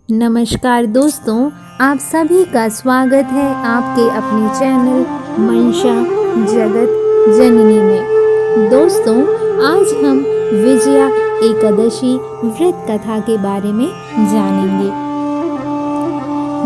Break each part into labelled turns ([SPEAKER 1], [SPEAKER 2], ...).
[SPEAKER 1] नमस्कार दोस्तों, आप सभी का स्वागत है आपके अपने चैनल मंशा जगत जननी में। दोस्तों, आज हम विजया एकादशी व्रत कथा के बारे में जानेंगे।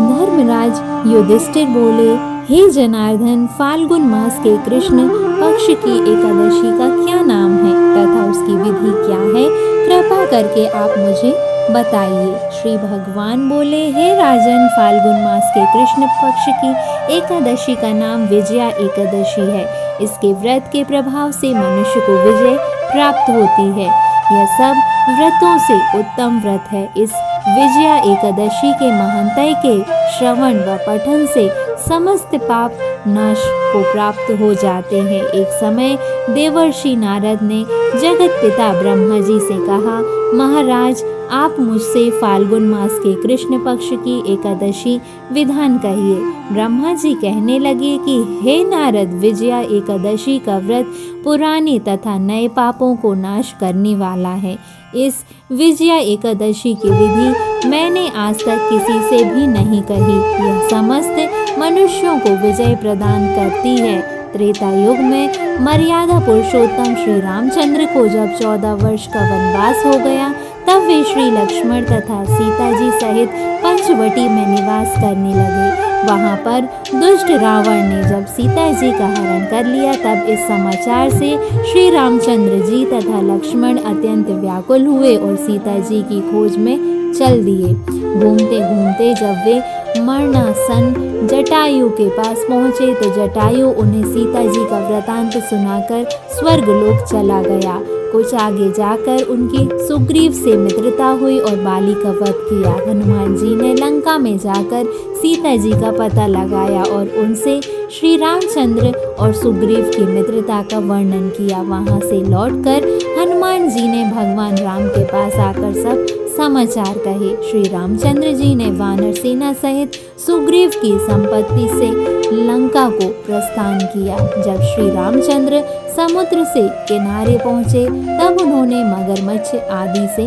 [SPEAKER 1] धर्मराज युधिष्ठिर बोले, हे जनार्दन, फाल्गुन मास के कृष्ण पक्ष की एकादशी का क्या नाम है तथा उसकी विधि क्या है? कृपा करके आप मुझे बताइए। श्री भगवान बोले, हे राजन, फाल्गुन मास के कृष्ण पक्ष की एकादशी का नाम विजया एकादशी है। इसके व्रत के प्रभाव से मनुष्य को विजय प्राप्त होती है। यह सब व्रतों से उत्तम व्रत है। इस विजया एकादशी के महानतय के श्रवण व पठन से समस्त पाप नाश को प्राप्त हो जाते हैं। एक समय देवर्षि नारद ने जगत पिता ब्रह्मा जी से कहा, महाराज, आप मुझसे फाल्गुन मास के कृष्ण पक्ष की एकादशी विधान कहिए। ब्रह्मा जी कहने लगे कि हे नारद, विजया एकादशी का व्रत पुराने तथा नए पापों को नाश करने वाला है। इस विजया एकादशी की विधि मैंने आज तक किसी से भी नहीं कही। यह समस्त मनुष्यों को विजय प्रदान करती है। त्रेता युग में मर्यादा पुरुषोत्तम श्री रामचंद्र को जब 14 वर्ष का वनवास हो गया, तब वे श्री लक्ष्मण तथा सीता जी सहित पंचवटी में निवास करने लगे। वहां पर दुष्ट रावण ने जब सीता जी का हरण कर लिया, तब इस समाचार से श्री रामचंद्र जी तथा लक्ष्मण अत्यंत व्याकुल हुए और सीता जी की खोज में चल दिए। घूमते घूमते जब वे मरणासन जटायु के पास पहुँचे, तो जटायु उन्हें सीता जी का वृतांत सुनाकर स्वर्गलोक चला गया। कुछ आगे जाकर उनकी सुग्रीव से मित्रता हुई और बाली का वध किया। हनुमान जी ने लंका में जाकर सीता जी का पता लगाया और उनसे श्री रामचंद्र और सुग्रीव की मित्रता का वर्णन किया। वहां से लौटकर हनुमान जी ने भगवान राम के पास आकर सब समाचार कहे। श्री रामचंद्र जी ने वानर सेना सहित सुग्रीव की संपत्ति से लंका को प्रस्थान किया। जब श्री रामचंद्र समुद्र से किनारे पहुँचे, तब उन्होंने मगरमच्छ आदि से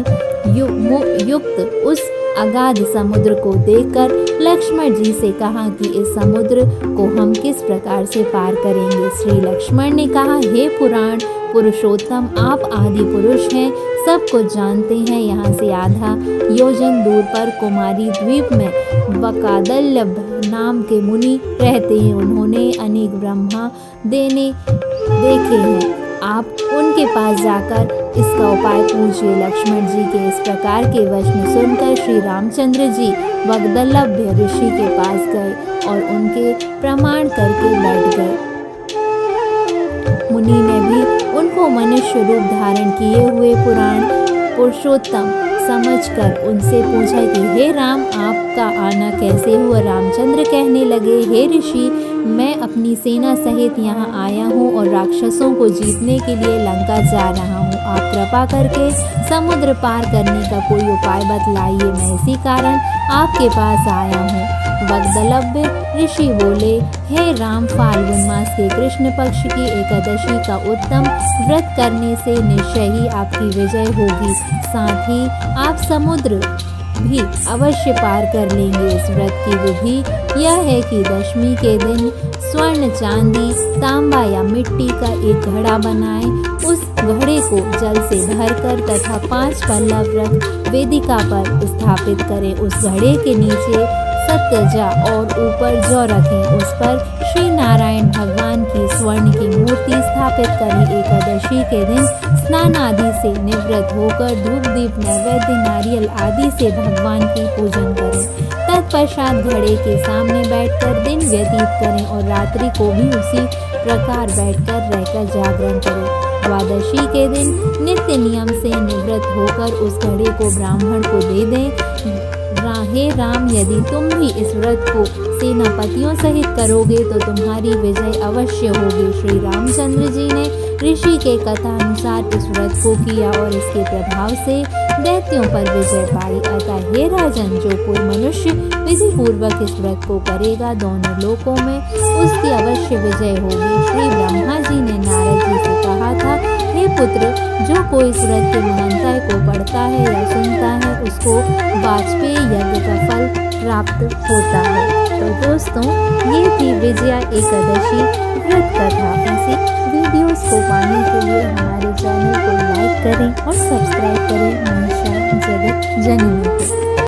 [SPEAKER 1] युक्त उस अगाध समुद्र को देखकर लक्ष्मण जी से कहा कि इस समुद्र को हम किस प्रकार से पार करेंगे। श्री लक्ष्मण ने कहा, हे पुराण पुरुषोत्तम, आप आदि पुरुष हैं, सब कुछ जानते हैं। यहाँ से आधा योजन दूर पर कुमारी द्वीप में वकादल्लभ नाम के मुनि रहते हैं। उन्होंने अनेक ब्रह्मा देखे हैं। आप उनके पास जाकर इसका उपाय पूछिए। लक्ष्मण जी के इस प्रकार के वचन सुनकर श्री रामचंद्र जी वगदल्लभ ऋषि के पास गए और उनके प्रमाण करके बैठ गए। मुनि ने भी उनको मनुष्य रूप धारण किए हुए पुराण पुरुषोत्तम समझकर उनसे पूछा कि हे राम, आपका आना कैसे हुआ? रामचंद्र कहने लगे, हे ऋषि, मैं अपनी सेना सहित यहाँ आया हूँ और राक्षसों को जीतने के लिए लंका जा रहा हूँ। आप कृपा करके समुद्र पार करने का कोई उपाय बतलाइए। मैं इसी कारण आपके पास आया हूँ। वगदल्लभ ऋषि बोले, हे राम, फाल्गुन मास के कृष्ण पक्ष की एकादशी का उत्तम व्रत करने से निश्चय ही आपकी विजय होगी। साथ ही आप समुद्र भी अवश्य पार कर लेंगे। इस व्रत की विधि यह है कि दशमी के दिन स्वर्ण, चांदी, तांबा या मिट्टी का एक घड़ा बनाएं। उस घड़े को जल से भरकर तथा 5 पल्लव रख वेदिका पर स्थापित करें। उस घड़े के नीचे सत्यजा और ऊपर जौ रखें। उस पर श्री नारायण भगवान की स्वर्ण की मूर्ति स्थापित करें। एकादशी के दिन स्नान आदि से निवृत्त होकर धूप दीप नैवेद्य नारियल आदि से भगवान की पूजन करें। तत्पश्चात घड़े के सामने बैठकर दिन व्यतीत करें और रात्रि को भी उसी प्रकार बैठकर रहकर जागरण करें। द्वादशी के दिन नित्य नियम से निवृत्त होकर उस घड़े को ब्राह्मण को दे दें। हे राम, यदि तुम भी इस व्रत को सेनापतियों सहित करोगे तो तुम्हारी विजय अवश्य होगी। श्री रामचंद्र जी ने ऋषि के कथा अनुसार इस व्रत को किया और इसके प्रभाव से दैत्यों पर विजय पाई। अतः हे राजन, जो कोई मनुष्य विधि पूर्वक इस व्रत को करेगा, दोनों लोकों में उसकी अवश्य विजय होगी। श्री ब्रह्मा जी ने नारद जी से कहा था, हे पुत्र, जो कोई इस व्रत के महानता को पढ़ता है या सुनता है, उसको वाजपेयी यज्ञ का फल प्राप्त होता है। तो दोस्तों, ये थी विजया एकादशी व्रत कथा। ऐसी वीडियोस को पाने के लिए हमारे चैनल को लाइक करें और सब्सक्राइब करें मनीषा जगत जननी को।